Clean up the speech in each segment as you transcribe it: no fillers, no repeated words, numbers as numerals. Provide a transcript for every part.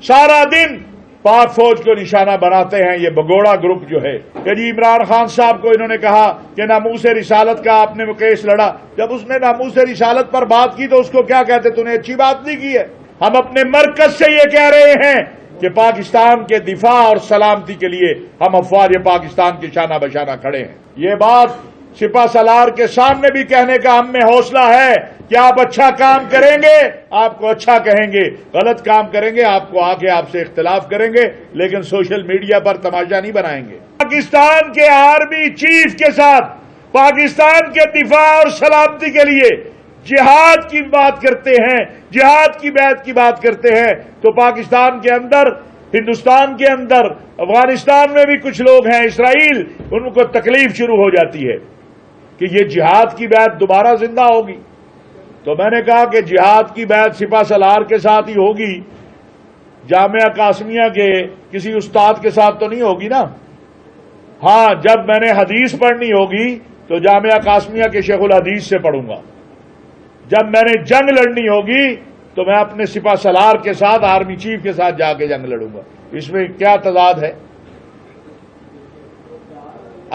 سارا دن پاک فوج کو نشانہ بناتے ہیں یہ بگوڑا گروپ جو ہے کہ جی عمران خان صاحب کو انہوں نے کہا کہ ناموس رسالت کا آپ نے کیس لڑا. جب اس نے ناموس رسالت پر بات کی تو اس کو کیا کہتے؟ تو نے اچھی بات نہیں کی ہے. ہم اپنے مرکز سے یہ کہہ رہے ہیں کہ پاکستان کے دفاع اور سلامتی کے لیے ہم افواج پاکستان کے شانہ بشانہ کھڑے ہیں. یہ بات سپہ سالار کے سامنے بھی کہنے کا ہم میں حوصلہ ہے کہ آپ اچھا کام کریں گے آپ کو اچھا کہیں گے، غلط کام کریں گے آپ کو آ کے آپ سے اختلاف کریں گے، لیکن سوشل میڈیا پر تماشا نہیں بنائیں گے. پاکستان کے آرمی چیف کے ساتھ پاکستان کے دفاع اور سلامتی کے لیے جہاد کی بات کرتے ہیں، جہاد کی بیعت کی بات کرتے ہیں، تو پاکستان کے اندر، ہندوستان کے اندر، افغانستان میں بھی کچھ لوگ ہیں، اسرائیل، ان کو تکلیف شروع ہو جاتی ہے کہ یہ جہاد کی بیعت دوبارہ زندہ ہوگی. تو میں نے کہا کہ جہاد کی بیعت سپہ سالار کے ساتھ ہی ہوگی، جامعہ قاسمیہ کے کسی استاد کے ساتھ تو نہیں ہوگی نا. ہاں، جب میں نے حدیث پڑھنی ہوگی تو جامعہ قاسمیہ کے شیخ الحدیث سے پڑھوں گا. جب میں نے جنگ لڑنی ہوگی تو میں اپنے سپہ سالار کے ساتھ، آرمی چیف کے ساتھ جا کے جنگ لڑوں گا. اس میں کیا تضاد ہے؟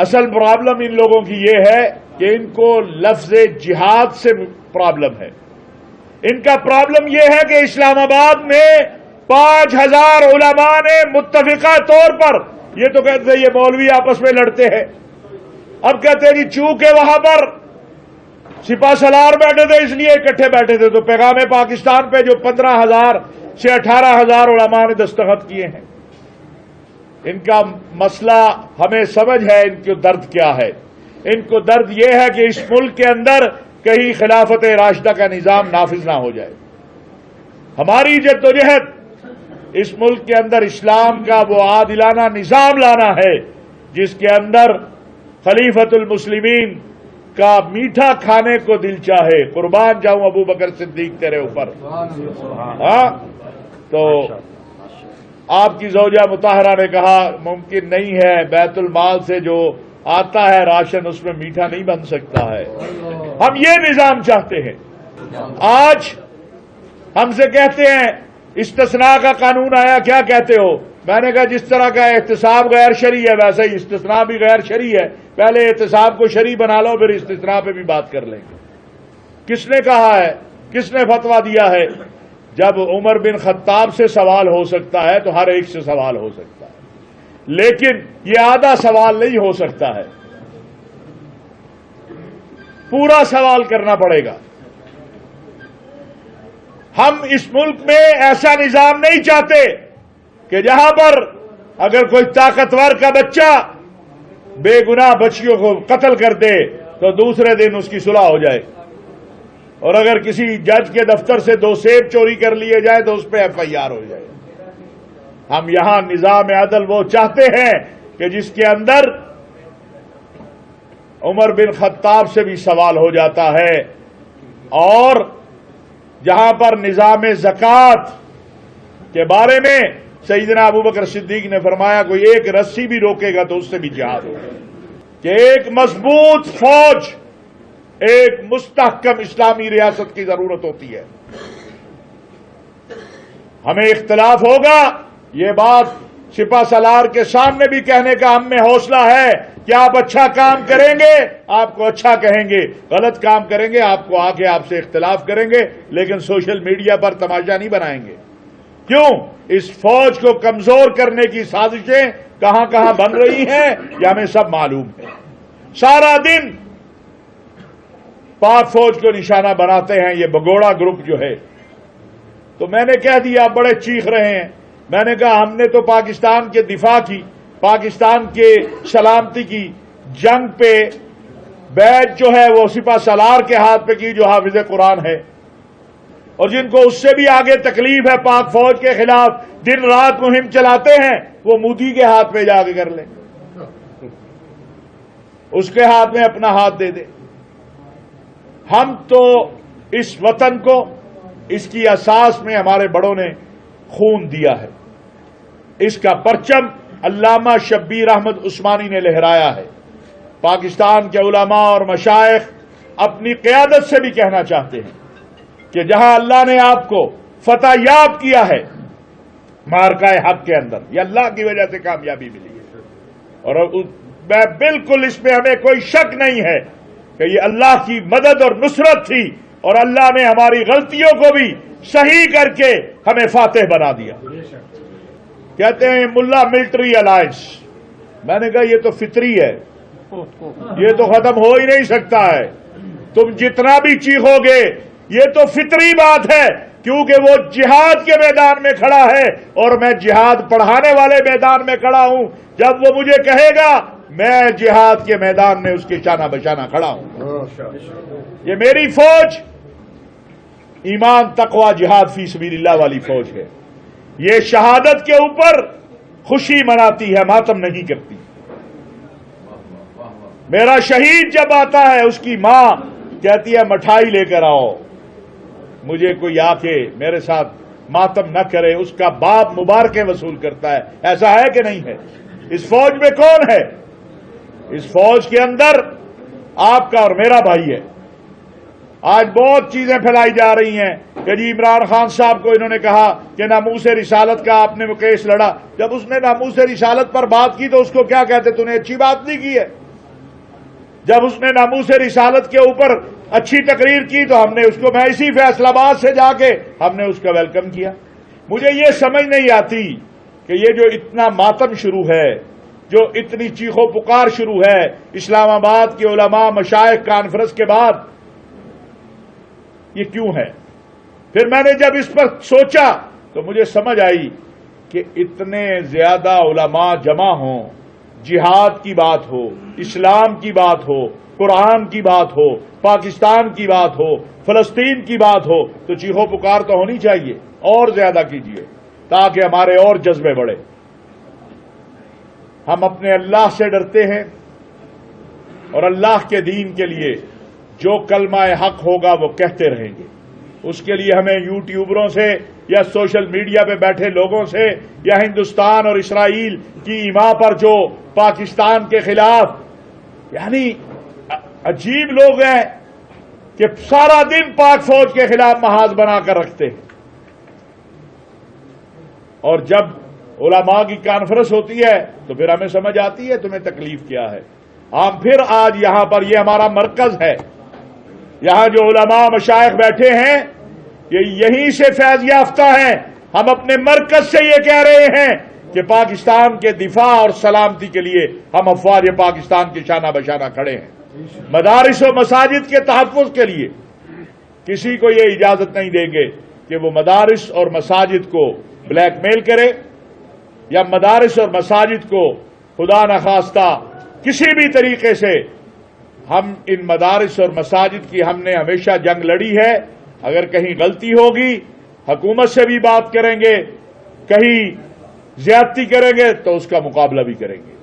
اصل پرابلم ان لوگوں کی یہ ہے کہ ان کو لفظ جہاد سے پرابلم ہے. ان کا پرابلم یہ ہے کہ اسلام آباد میں 5000 علماء نے متفقہ طور پر، یہ تو کہتے ہیں یہ مولوی آپس میں لڑتے ہیں، اب کہتے ہیں جی چونکہ وہاں پر سپہ سالار بیٹھے تھے اس لیے اکٹھے بیٹھے تھے، تو پیغام پاکستان پہ جو 15,000 سے 18,000 علماء نے دستخط کیے ہیں، ان کا مسئلہ ہمیں سمجھ ہے ان کو درد کیا ہے. ان کو درد یہ ہے کہ اس ملک کے اندر کہیں خلافت راشدہ کا نظام نافذ نہ ہو جائے. ہماری جدوجہد اس ملک کے اندر اسلام کا وہ عادلانہ نظام لانا ہے جس کے اندر خلیفۃ المسلمین کا میٹھا کھانے کو دل چاہے. قربان جاؤں ابو بکر صدیق تیرے اوپر. ہاں، تو آپ کی زوجہ مطہرہ نے کہا ممکن نہیں ہے، بیت المال سے جو آتا ہے راشن اس میں میٹھا نہیں بن سکتا ہے. ہم یہ نظام چاہتے ہیں. آج ہم سے کہتے ہیں استثناء کا قانون آیا، کیا کہتے ہو؟ میں نے کہا جس طرح کا احتساب غیر شرعی ہے ویسے ہی استثناء بھی غیر شرعی ہے. پہلے احتساب کو شرعی بنا لو پھر استثناء پہ بھی بات کر لیں گے. کس نے کہا ہے؟ کس نے فتویٰ دیا ہے؟ جب عمر بن خطاب سے سوال ہو سکتا ہے تو ہر ایک سے سوال ہو سکتا ہے، لیکن یہ آدھا سوال نہیں ہو سکتا ہے، پورا سوال کرنا پڑے گا. ہم اس ملک میں ایسا نظام نہیں چاہتے کہ جہاں پر اگر کوئی طاقتور کا بچہ بے گناہ بچیوں کو قتل کر دے تو دوسرے دن اس کی صلح ہو جائے، اور اگر کسی جج کے دفتر سے 2 سیب چوری کر لیے جائے تو اس پہ FIR ہو جائے. ہم یہاں نظام عدل وہ چاہتے ہیں کہ جس کے اندر عمر بن خطاب سے بھی سوال ہو جاتا ہے، اور جہاں پر نظام زکوٰۃ کے بارے میں سیدنا ابو بکر صدیق نے فرمایا کوئی ایک رسی بھی روکے گا تو اس سے بھی جہاد ہوگا. کہ ایک مضبوط فوج، ایک مستحکم اسلامی ریاست کی ضرورت ہوتی ہے. ہمیں اختلاف ہوگا، یہ بات سپہ سالار کے سامنے بھی کہنے کا ہم میں حوصلہ ہے کہ آپ اچھا کام کریں گے آپ کو اچھا کہیں گے، غلط کام کریں گے آپ کو آ کے آپ سے اختلاف کریں گے، لیکن سوشل میڈیا پر تماشا نہیں بنائیں گے. کیوں؟ اس فوج کو کمزور کرنے کی سازشیں کہاں کہاں بن رہی ہیں یہ ہمیں سب معلوم ہے. سارا دن پاک فوج کو نشانہ بناتے ہیں یہ بگوڑا گروپ جو ہے. تو میں نے کہہ دیا، آپ بڑے چیخ رہے ہیں. میں نے کہا ہم نے تو پاکستان کے دفاع کی، پاکستان کے سلامتی کی، جنگ پہ بیعت جو ہے وہ سپہ سالار کے ہاتھ پہ کی جو حافظ قرآن ہے، اور جن کو اس سے بھی آگے تکلیف ہے پاک فوج کے خلاف دن رات مہم چلاتے ہیں وہ مودی کے ہاتھ پہ جا کے کر لیں، اس کے ہاتھ میں اپنا ہاتھ دے دیں. ہم تو اس وطن کو، اس کی اساس میں ہمارے بڑوں نے خون دیا ہے. اس کا پرچم علامہ شبیر احمد عثمانی نے لہرایا ہے. پاکستان کے علماء اور مشائخ اپنی قیادت سے بھی کہنا چاہتے ہیں کہ جہاں اللہ نے آپ کو فتح یاب کیا ہے، مارکہ حق کے اندر، یہ اللہ کی وجہ سے کامیابی ملی ہے، اور میں بالکل اس میں ہمیں کوئی شک نہیں ہے کہ یہ اللہ کی مدد اور نصرت تھی، اور اللہ نے ہماری غلطیوں کو بھی صحیح کر کے ہمیں فاتح بنا دیا۔ کہتے ہیں ملا ملٹری الائنس، میں نے کہا یہ تو فطری ہے، یہ تو ختم ہو ہی نہیں سکتا ہے، تم جتنا بھی چیخو گے یہ تو فطری بات ہے، کیونکہ وہ جہاد کے میدان میں کھڑا ہے اور میں جہاد پڑھانے والے میدان میں کھڑا ہوں۔ جب وہ مجھے کہے گا میں جہاد کے میدان میں اس کے شانہ بشانہ کھڑا ہوں۔ یہ میری فوج ایمان تقوی جہاد فی سبیل اللہ والی فوج ہے، یہ شہادت کے اوپر خوشی مناتی ہے، ماتم نہیں کرتی۔ میرا شہید جب آتا ہے اس کی ماں کہتی ہے مٹھائی لے کر آؤ، مجھے کوئی آ کے میرے ساتھ ماتم نہ کرے، اس کا باپ مبارکیں وصول کرتا ہے۔ ایسا ہے کہ نہیں ہے؟ اس فوج میں کون ہے؟ اس فوج کے اندر آپ کا اور میرا بھائی ہے۔ آج بہت چیزیں پھیلائی جا رہی ہیں کہ جی عمران خان صاحب کو انہوں نے کہا کہ ناموس رسالت کا آپ نے وہ کیس لڑا، جب اس نے ناموس رسالت پر بات کی تو اس کو کیا کہتے؟ تو نے اچھی بات نہیں کی ہے۔ جب اس نے ناموس رسالت کے اوپر اچھی تقریر کی تو ہم نے اس کو، میں اسی فیصل آباد سے جا کے ہم نے اس کا ویلکم کیا۔ مجھے یہ سمجھ نہیں آتی کہ یہ جو اتنا ماتم شروع ہے، جو اتنی چیخ و پکار شروع ہے اسلام آباد کے علماء مشائخ کانفرنس کے بعد، یہ کیوں ہے؟ پھر میں نے جب اس پر سوچا تو مجھے سمجھ آئی کہ اتنے زیادہ علماء جمع ہوں، جہاد کی بات ہو، اسلام کی بات ہو، قرآن کی بات ہو، پاکستان کی بات ہو، فلسطین کی بات ہو، تو چیخو پکار تو ہونی چاہیے، اور زیادہ کیجیے تاکہ ہمارے اور جذبے بڑھے۔ ہم اپنے اللہ سے ڈرتے ہیں اور اللہ کے دین کے لیے جو کلمہ حق ہوگا وہ کہتے رہیں گے۔ اس کے لیے ہمیں یوٹیوبروں سے یا سوشل میڈیا پہ بیٹھے لوگوں سے یا ہندوستان اور اسرائیل کی ایما پر جو پاکستان کے خلاف، یعنی عجیب لوگ ہیں کہ سارا دن پاک فوج کے خلاف محاذ بنا کر رکھتے ہیں، اور جب علماء کی کانفرنس ہوتی ہے تو پھر ہمیں سمجھ آتی ہے تمہیں تکلیف کیا ہے۔ ہم پھر آج یہاں پر، یہ ہمارا مرکز ہے، یہاں جو علماء مشائخ بیٹھے ہیں یہ یہیں سے فیض یافتہ ہیں۔ ہم اپنے مرکز سے یہ کہہ رہے ہیں کہ پاکستان کے دفاع اور سلامتی کے لیے ہم افواج پاکستان کے شانہ بشانہ کھڑے ہیں۔ مدارس و مساجد کے تحفظ کے لیے کسی کو یہ اجازت نہیں دیں گے کہ وہ مدارس اور مساجد کو بلیک میل کرے، یا مدارس اور مساجد کو خدا نخواستہ کسی بھی طریقے سے۔ ہم ان مدارس اور مساجد کی ہم نے ہمیشہ جنگ لڑی ہے، اگر کہیں غلطی ہوگی حکومت سے بھی بات کریں گے، کہیں زیادتی کریں گے تو اس کا مقابلہ بھی کریں گے۔